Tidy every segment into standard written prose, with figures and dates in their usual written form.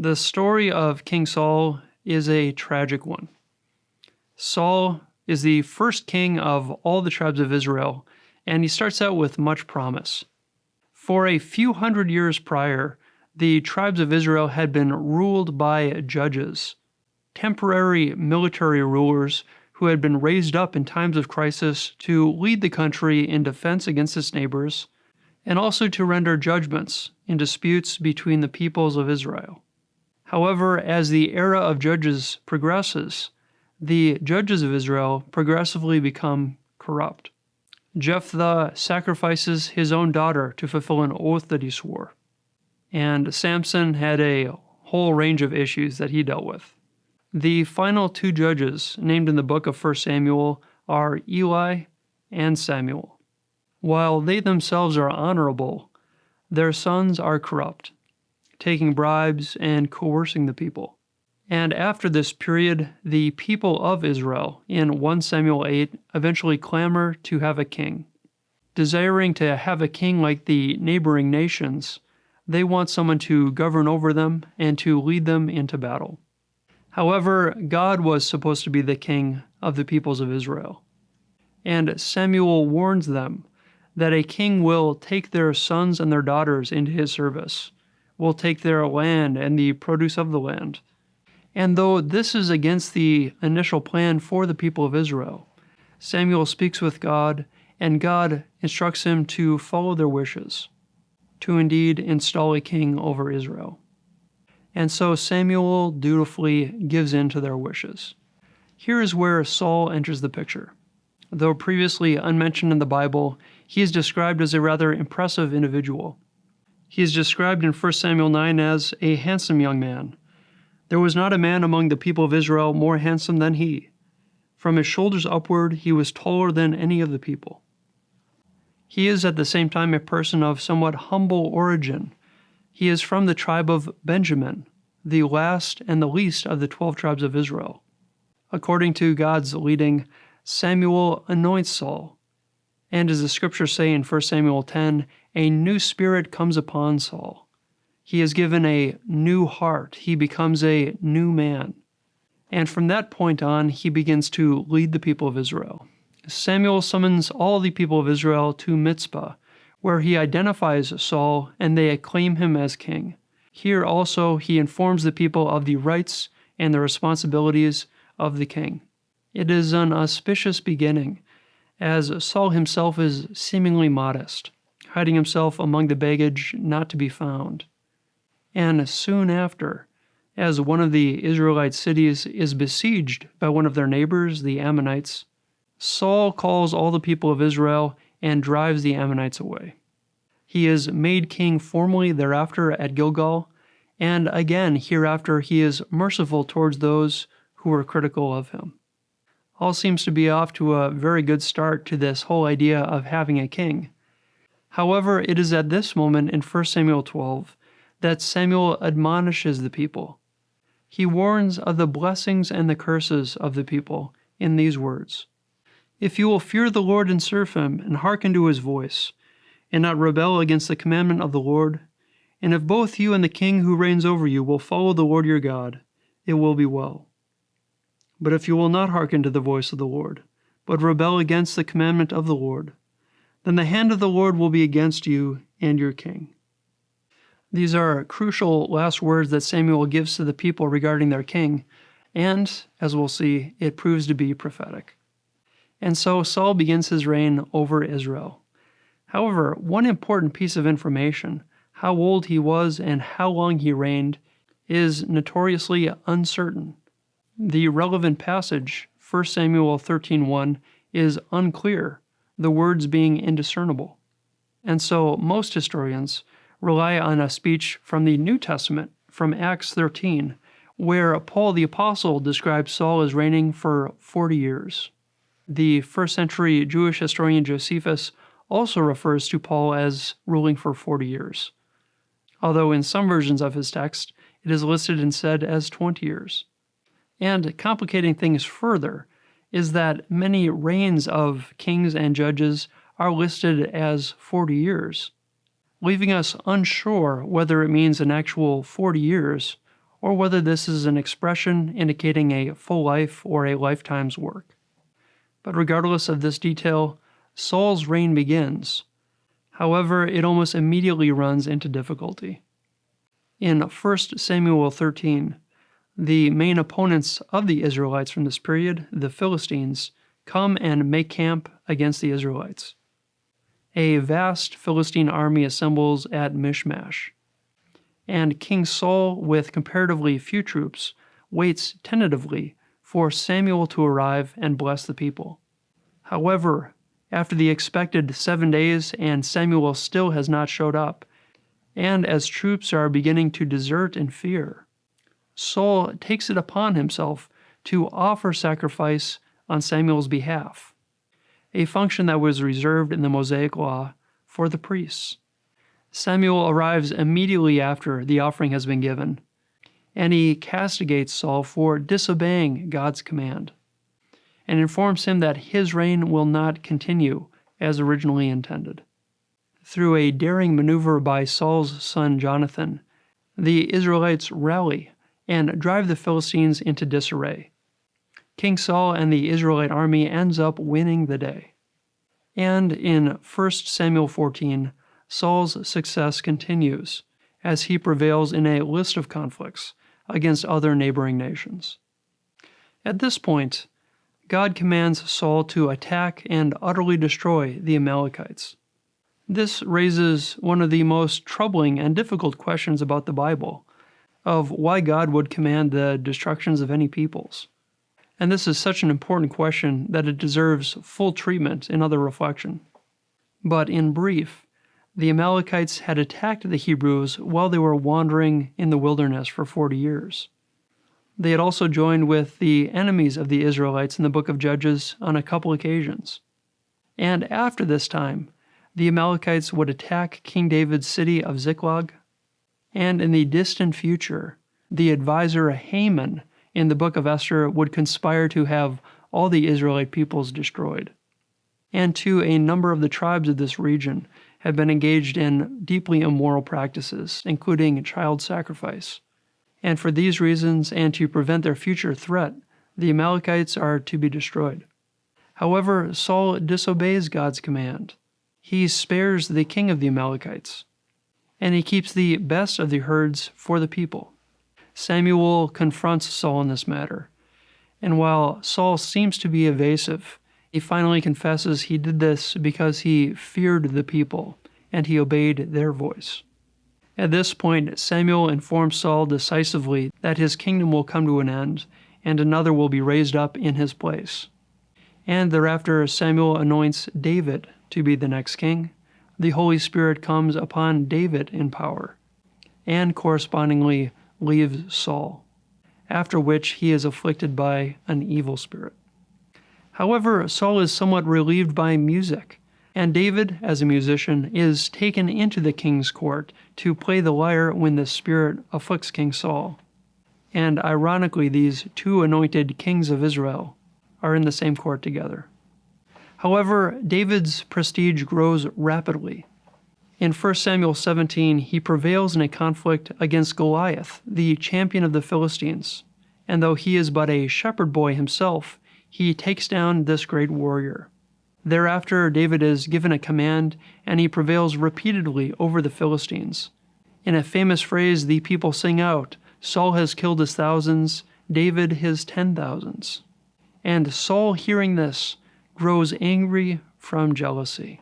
The story of King Saul is a tragic one. Saul is the first king of all the tribes of Israel, and he starts out with much promise. For a few hundred years prior, the tribes of Israel had been ruled by judges, temporary military rulers who had been raised up in times of crisis to lead the country in defense against its neighbors, and also to render judgments in disputes between the peoples of Israel. However, as the era of judges progresses, the judges of Israel progressively become corrupt. Jephthah sacrifices his own daughter to fulfill an oath that he swore. And Samson had a whole range of issues that he dealt with. The final two judges named in the book of 1 Samuel are Eli and Samuel. While they themselves are honorable, their sons are corrupt, taking bribes and coercing the people. And after this period, the people of Israel in 1 Samuel 8 eventually clamor to have a king. Desiring to have a king like the neighboring nations, they want someone to govern over them and to lead them into battle. However, God was supposed to be the king of the peoples of Israel. And Samuel warns them that a king will take their sons and their daughters into his service, will take their land and the produce of the land. And though this is against the initial plan for the people of Israel, Samuel speaks with God, and God instructs him to follow their wishes, to indeed install a king over Israel. And so Samuel dutifully gives in to their wishes. Here is where Saul enters the picture. Though previously unmentioned in the Bible, he is described as a rather impressive individual. He is described in 1 Samuel 9 as a handsome young man. There was not a man among the people of Israel more handsome than he. From his shoulders upward, he was taller than any of the people. He is at the same time a person of somewhat humble origin. He is from the tribe of Benjamin, the last and the least of the 12 tribes of Israel. According to God's leading, Samuel anoints Saul. And as the scriptures say in 1 Samuel 10, a new spirit comes upon Saul. He is given a new heart. He becomes a new man. And from that point on, he begins to lead the people of Israel. Samuel summons all the people of Israel to Mizpah, where he identifies Saul and they acclaim him as king. Here also he informs the people of the rights and the responsibilities of the king. It is an auspicious beginning, as Saul himself is seemingly modest, hiding himself among the baggage not to be found. And soon after, as one of the Israelite cities is besieged by one of their neighbors, the Ammonites, Saul calls all the people of Israel and drives the Ammonites away. He is made king formally thereafter at Gilgal, and again hereafter he is merciful towards those who were critical of him. All seems to be off to a very good start to this whole idea of having a king. However, it is at this moment in 1 Samuel 12 that Samuel admonishes the people. He warns of the blessings and the curses of the people in these words: "If you will fear the Lord and serve him, and hearken to his voice, and not rebel against the commandment of the Lord, and if both you and the king who reigns over you will follow the Lord your God, it will be well. But if you will not hearken to the voice of the Lord, but rebel against the commandment of the Lord, then the hand of the Lord will be against you and your king." These are crucial last words that Samuel gives to the people regarding their king, and, as we'll see, it proves to be prophetic. And so Saul begins his reign over Israel. However, one important piece of information, how old he was and how long he reigned, is notoriously uncertain. The relevant passage, 1 Samuel 13:1, is unclear, the words being indiscernible. And so most historians rely on a speech from the New Testament, from Acts 13, where Paul the Apostle describes Saul as reigning for 40 years. The first century Jewish historian Josephus also refers to Paul as ruling for 40 years, although in some versions of his text it is listed instead as 20 years. And complicating things further is that many reigns of kings and judges are listed as 40 years, leaving us unsure whether it means an actual 40 years or whether this is an expression indicating a full life or a lifetime's work. But regardless of this detail, Saul's reign begins. However, it almost immediately runs into difficulty. In 1 Samuel 13, the main opponents of the Israelites from this period, the Philistines, come and make camp against the Israelites. A vast Philistine army assembles at Michmash, and King Saul, with comparatively few troops, waits tentatively for Samuel to arrive and bless the people. However, after the expected 7 days and Samuel still has not showed up, and as troops are beginning to desert in fear, Saul takes it upon himself to offer sacrifice on Samuel's behalf, a function that was reserved in the Mosaic Law for the priests. Samuel arrives immediately after the offering has been given, and he castigates Saul for disobeying God's command, and informs him that his reign will not continue as originally intended. Through a daring maneuver by Saul's son Jonathan, the Israelites rally and drive the Philistines into disarray. King Saul and the Israelite army ends up winning the day. And in 1 Samuel 14, Saul's success continues as he prevails in a list of conflicts against other neighboring nations. At this point, God commands Saul to attack and utterly destroy the Amalekites. This raises one of the most troubling and difficult questions about the Bible, of why God would command the destructions of any peoples. And this is such an important question that it deserves full treatment in other reflection. But in brief, the Amalekites had attacked the Hebrews while they were wandering in the wilderness for 40 years. They had also joined with the enemies of the Israelites in the book of Judges on a couple occasions. And after this time, the Amalekites would attack King David's city of Ziklag, and in the distant future, the advisor Haman in the book of Esther would conspire to have all the Israelite peoples destroyed. And too, a number of the tribes of this region have been engaged in deeply immoral practices, including child sacrifice. And for these reasons, and to prevent their future threat, the Amalekites are to be destroyed. However, Saul disobeys God's command. He spares the king of the Amalekites, and he keeps the best of the herds for the people. Samuel confronts Saul in this matter, and while Saul seems to be evasive, he finally confesses he did this because he feared the people, and he obeyed their voice. At this point, Samuel informs Saul decisively that his kingdom will come to an end, and another will be raised up in his place. And thereafter, Samuel anoints David to be the next king. The Holy Spirit comes upon David in power, and correspondingly leaves Saul, after which he is afflicted by an evil spirit. However, Saul is somewhat relieved by music, and David, as a musician, is taken into the king's court to play the lyre when the spirit afflicts King Saul. And ironically, these two anointed kings of Israel are in the same court together. However, David's prestige grows rapidly. In 1 Samuel 17, he prevails in a conflict against Goliath, the champion of the Philistines, and though he is but a shepherd boy himself, he takes down this great warrior. Thereafter, David is given a command, and he prevails repeatedly over the Philistines. In a famous phrase, the people sing out, "Saul has killed his thousands, David his 10,000s." And Saul, hearing this, grows angry from jealousy.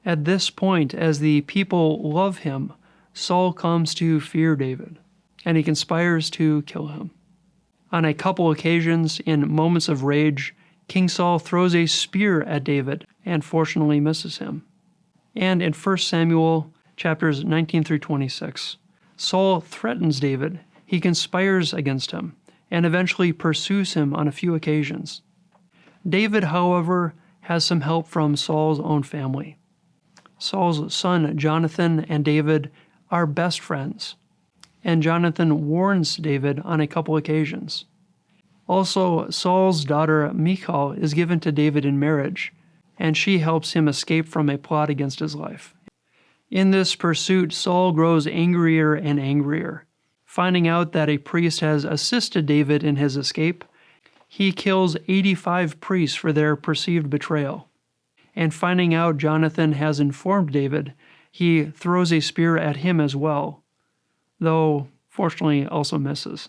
At this point, as the people love him, Saul comes to fear David, and he conspires to kill him. On a couple occasions, in moments of rage, King Saul throws a spear at David and fortunately misses him. And in 1 Samuel chapters 19 through 26, Saul threatens David, he conspires against him, and eventually pursues him on a few occasions. David, however, has some help from Saul's own family. Saul's son Jonathan and David are best friends, and Jonathan warns David on a couple occasions. Also, Saul's daughter Michal is given to David in marriage, and she helps him escape from a plot against his life. In this pursuit, Saul grows angrier and angrier. Finding out that a priest has assisted David in his escape, he kills 85 priests for their perceived betrayal. And finding out Jonathan has informed David, he throws a spear at him as well, though fortunately also misses.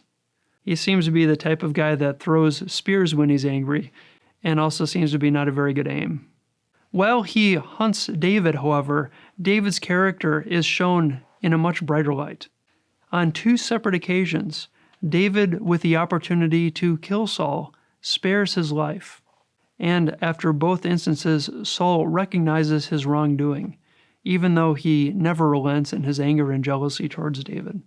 He seems to be the type of guy that throws spears when he's angry, and also seems to be not a very good aim. While he hunts David, however, David's character is shown in a much brighter light. On 2 separate occasions, David, with the opportunity to kill Saul, spares his life. And after both instances, Saul recognizes his wrongdoing, even though he never relents in his anger and jealousy towards David.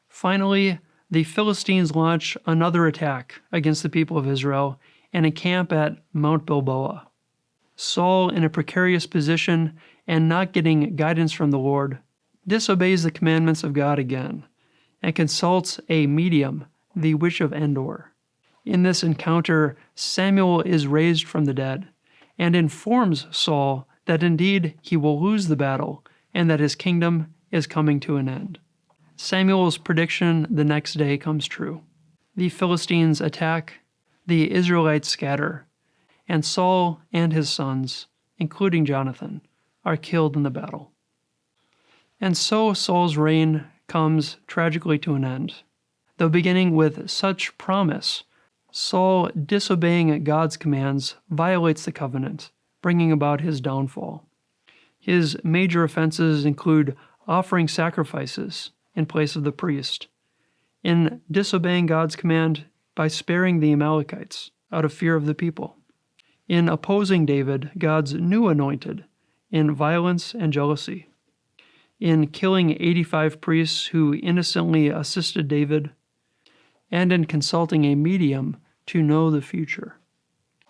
Finally, the Philistines launch another attack against the people of Israel and encamp at Mount Gilboa. Saul, in a precarious position and not getting guidance from the Lord, disobeys the commandments of God again and consults a medium, the Witch of Endor. In this encounter, Samuel is raised from the dead and informs Saul that indeed he will lose the battle and that his kingdom is coming to an end. Samuel's prediction the next day comes true. The Philistines attack, the Israelites scatter, and Saul and his sons, including Jonathan, are killed in the battle. And so Saul's reign comes tragically to an end. Though beginning with such promise, Saul, disobeying God's commands, violates the covenant, bringing about his downfall. His major offenses include offering sacrifices in place of the priest, in disobeying God's command by sparing the Amalekites out of fear of the people, in opposing David, God's new anointed, in violence and jealousy, in killing 85 priests who innocently assisted David, and in consulting a medium to know the future.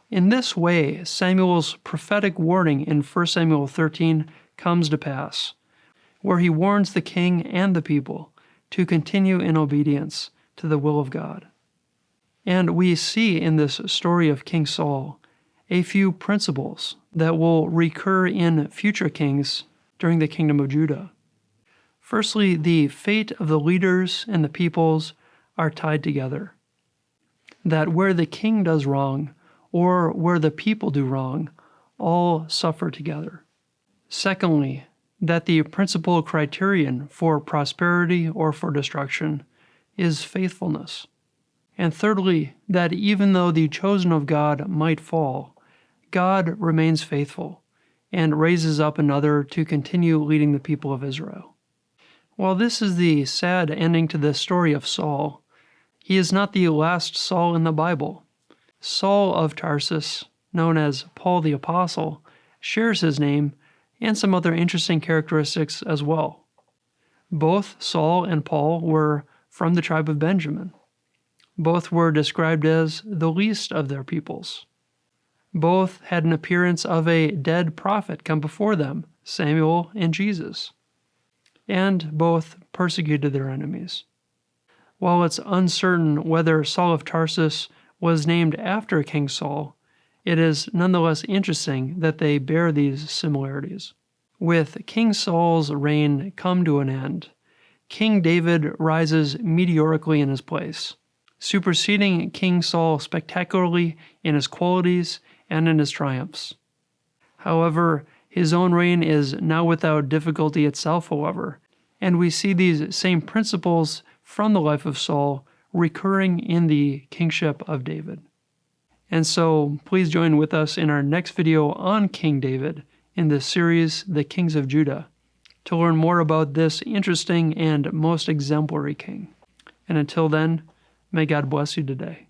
In this way, Samuel's prophetic warning in 1 Samuel 13 comes to pass, where he warns the king and the people to continue in obedience to the will of God. And we see in this story of King Saul a few principles that will recur in future kings during the kingdom of Judah. Firstly, the fate of the leaders and the peoples are tied together. That where the king does wrong, or where the people do wrong, all suffer together. Secondly, that the principal criterion for prosperity or for destruction is faithfulness. And thirdly, that even though the chosen of God might fall, God remains faithful and raises up another to continue leading the people of Israel. While this is the sad ending to the story of Saul, he is not the last Saul in the Bible. Saul of Tarsus, known as Paul the Apostle, shares his name and some other interesting characteristics as well. Both Saul and Paul were from the tribe of Benjamin. Both were described as the least of their peoples. Both had an appearance of a dead prophet come before them, Samuel and Jesus. And both persecuted their enemies. While it's uncertain whether Saul of Tarsus was named after King Saul, it is nonetheless interesting that they bear these similarities. With King Saul's reign come to an end, King David rises meteorically in his place, superseding King Saul spectacularly in his qualities and in his triumphs. However, his own reign is now without difficulty itself, however, and we see these same principles from the life of Saul recurring in the kingship of David. And so, please join with us in our next video on King David in this series, The Kings of Judah, to learn more about this interesting and most exemplary king. And until then, may God bless you today.